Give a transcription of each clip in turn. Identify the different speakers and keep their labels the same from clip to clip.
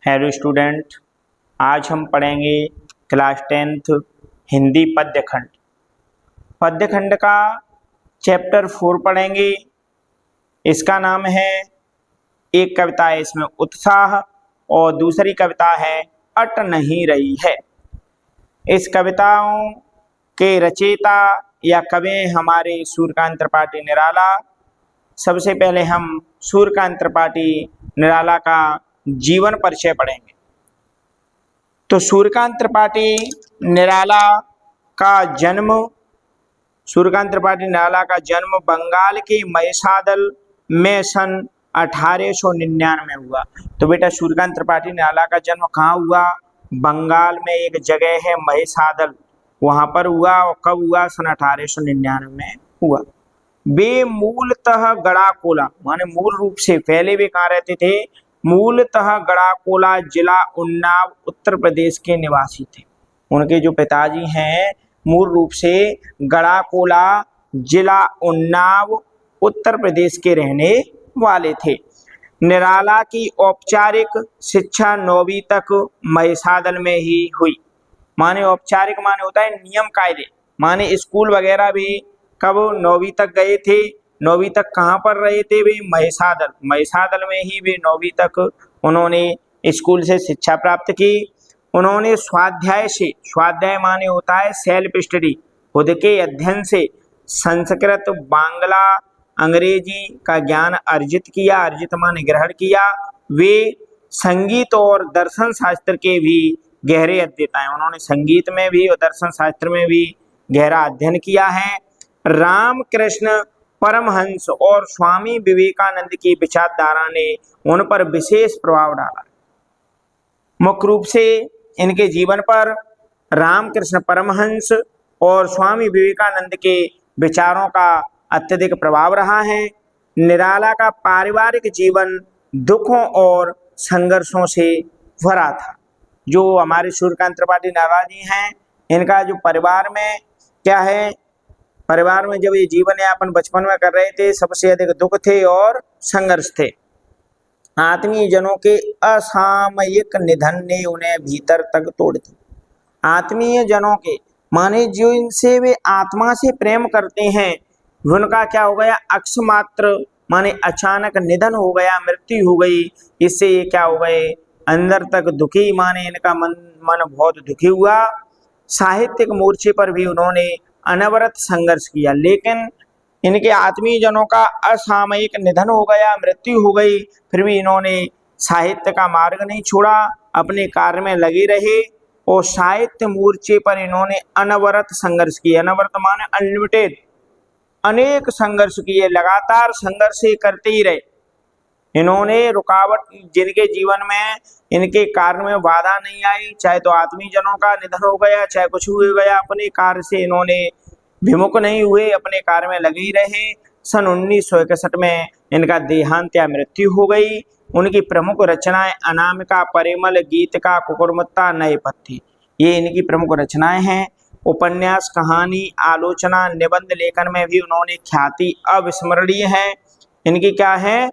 Speaker 1: Hello student, आज हम पढ़ेंगे क्लास 10th हिंदी पद्यखंड। पद्यखंड का चैप्टर 4 पढ़ेंगे। इसका नाम है, एक कविता है इसमें उत्साह और दूसरी कविता है अट नहीं रही है। इस कविताओं के रचयिता या कवि हमारे सूर्यकांत त्रिपाठी निराला। सबसे पहले हम सूर्यकांत त्रिपाठी निराला का जीवन परिचय पढ़ेंगे। तो सूर्यकांत त्रिपाठी निराला का जन्म बंगाल के महिसादल में सन 1899 में हुआ। तो बेटा सूर्यकांत त्रिपाठी निराला का जन्म कहाँ हुआ? बंगाल में एक जगह है महिसादल, वहां पर हुआ। और कब हुआ? सन 1899 में हुआ। वे मूलतः गड़ाकोला, माने मूल रूप से पहले वे कहाँ रहते थे? मूलतः गड़ाकोला जिला उन्नाव उत्तर प्रदेश के निवासी थे। उनके जो पिताजी हैं मूल रूप से गड़ाकोला जिला उन्नाव उत्तर प्रदेश के रहने वाले थे। निराला की औपचारिक शिक्षा 9वीं तक महिसादल में ही हुई। माने औपचारिक माने होता है नियम कायदे, माने स्कूल वगैरह भी कब 9वीं तक गए थे। 9वीं तक कहाँ पर रहे थे वे? महिसादल में ही वे 9वीं तक उन्होंने स्कूल से शिक्षा प्राप्त की। उन्होंने स्वाध्याय माने होता है सेल्फ स्टडी, खुद के अध्ययन से संस्कृत, बांग्ला, अंग्रेजी का ज्ञान अर्जित माने ग्रहण किया। वे संगीत और दर्शन शास्त्र के भी गहरे अध्येता हैं। उन्होंने संगीत में भी और दर्शन शास्त्र में भी गहरा अध्ययन किया है। रामकृष्ण परमहंस और स्वामी विवेकानंद की विचारधारा ने उन पर विशेष प्रभाव डाला। मुख्य रूप से इनके जीवन पर रामकृष्ण परमहंस और स्वामी विवेकानंद के विचारों का अत्यधिक प्रभाव रहा है। निराला का पारिवारिक जीवन दुखों और संघर्षों से भरा था। जो हमारे सूर्यकांत त्रिपाठी निराला जी हैं, इनका जो परिवार में क्या है, परिवार में जब ये जीवन यापन बचपन में कर रहे थे, सबसे अधिक दुख थे और संघर्ष थे। आत्मीय जनों के असामयिक निधन ने उन्हें भीतर तक तोड़ दी। आत्मीय जनों के माने जो इनसे वे आत्मा से प्रेम करते हैं, उनका क्या हो गया? अकस्मात्र माने अचानक निधन हो गया, मृत्यु हो गई। इससे ये क्या हो गए? अंदर तक दुखी, माने इनका मन बहुत दुखी हुआ। साहित्यिक मोर्चे पर भी उन्होंने अनवरत संघर्ष किया, लेकिन इनके आत्मीय जनों का असामयिक निधन हो गया, मृत्यु हो गई, फिर भी इन्होंने साहित्य का मार्ग नहीं छोड़ा, अपने कार्य में लगे रहे और साहित्य मोर्चे पर इन्होंने अनवरत संघर्ष किए। अनवरत माने अनलिमिटेड, अनेक संघर्ष किए, लगातार संघर्ष करते ही रहे। इन्होंने रुकावट, जिनके जीवन में इनके कार्य में बाधा नहीं आई, चाहे तो आत्मीय जनों का निधन हो गया, चाहे कुछ हो गया, अपने कार्य से इन्होंने विमुख नहीं हुए, अपने कार्य में लगे ही रहे। सन 1961 में इनका देहांत या मृत्यु हो गई। उनकी प्रमुख रचनाएं अनामिका, परिमल, गीतिका, कुकुरमुत्ता, नए पत्ती, ये इनकी प्रमुख रचनाएं हैं। उपन्यास, कहानी, आलोचना, निबंध लेखन में भी उन्होंने ख्याति अविस्मरणीय है। इनकी क्या है?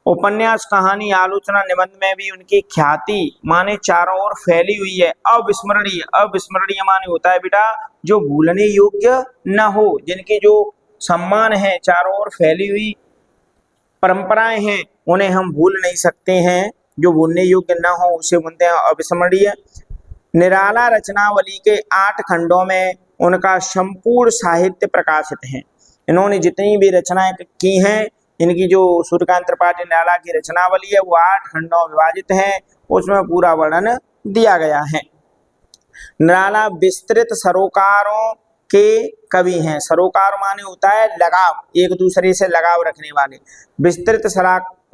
Speaker 1: उपन्यास, कहानी, आलोचना, निबंध में भी उनकी ख्याति माने चारों ओर फैली हुई है। अविस्मरणीय, अविस्मरणीय माने होता है बेटा जो भूलने योग्य न हो, जिनकी जो सम्मान है, चारों ओर फैली हुई परंपराएं हैं, उन्हें हम भूल नहीं सकते हैं। जो भूलने योग्य न हो उसे बोलते हैं अविस्मरणीय। निराला रचनावली के 8 खंडों में उनका संपूर्ण साहित्य प्रकाशित है। इन्होंने जितनी भी रचनाएं की हैं, इनकी जो सूर्यकांत त्रिपाठी निराला की रचनावली है वो 8 खंडों में विभाजित है, उसमें पूरा वर्णन दिया गया है। निराला विस्तृत सरोकारों के कवि हैं। सरोकार माने होता है लगाव, एक दूसरे से लगाव रखने वाले। विस्तृत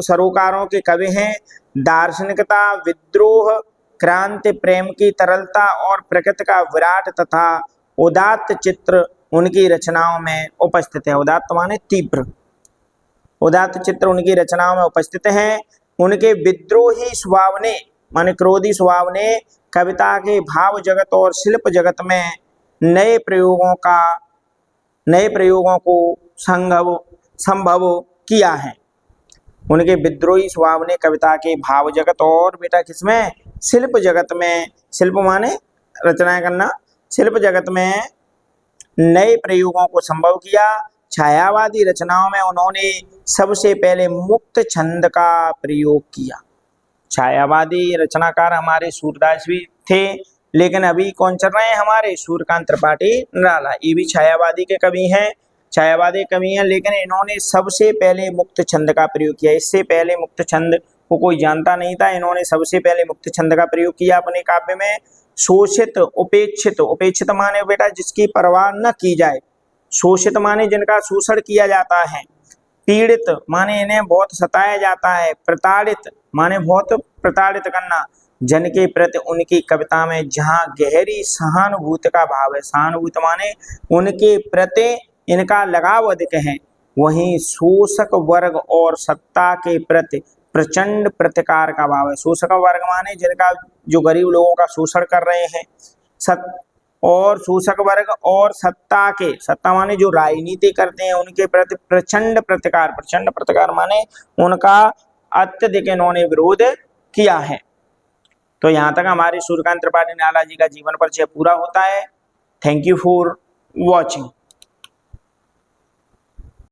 Speaker 1: सरोकारों के कवि हैं। दार्शनिकता, विद्रोह, क्रांति, प्रेम की तरलता और प्रकृति का विराट तथा उदात्त चित्र उनकी रचनाओं में उपस्थित है। उदात्त माने तीव्र, उदात्त चित्र उनकी रचनाओं में उपस्थित हैं। उनके विद्रोही स्वभाव ने माने क्रोधी स्वभाव ने कविता के भाव जगत और शिल्प जगत में नए प्रयोगों को संभव किया है। उनके विद्रोही स्वभाव ने कविता के भाव जगत और बेटा किसमें, शिल्प जगत में, शिल्प माने रचनाएं करना, शिल्प जगत में नए प्रयोगों को संभव किया। छायावादी रचनाओं में उन्होंने सबसे पहले मुक्त छंद का प्रयोग किया। छायावादी रचनाकार हमारे सूरदास भी थे, लेकिन अभी कौन चल रहे हैं, हमारे सूर्यकांत त्रिपाठी निराला, ये भी छायावादी के कवि हैं, छायावादी कवि हैं, लेकिन इन्होंने सबसे पहले मुक्त छंद का प्रयोग किया। इससे पहले मुक्त छंद को कोई जानता नहीं था, इन्होंने सबसे पहले मुक्त छंद का प्रयोग किया अपने काव्य में। शोषित उपेक्षित, उपेक्षित माने बेटा जिसकी परवाह न की जाए, शोषित माने जिनका शोषण किया जाता है, पीड़ित माने इन्हें बहुत सताया जाता है, प्रताड़ित माने बहुत प्रताड़ित करना, जन के प्रति उनकी कविता में जहाँ गहरी सहानुभूति का भाव है, सहानुभूति माने उनके प्रति इनका लगाव अधिक है, वहीं शोषक वर्ग और सत्ता के प्रति प्रचंड प्रतिकार का भाव है। शोषक वर्ग माने जिनका, जो गरीब लोगों का शोषण कर रहे हैं, और शोषक वर्ग और सत्ता के, सत्ता माने जो राजनीति करते हैं, उनके प्रति प्रचंड प्रतिकार, प्रचंड प्रतिकार माने उनका अत्यधिक इन्होंने विरोध किया है। तो यहाँ तक हमारे सूर्यकांत त्रिपाठी निराला जी का जीवन परिचय पूरा होता है। Thank you for watching.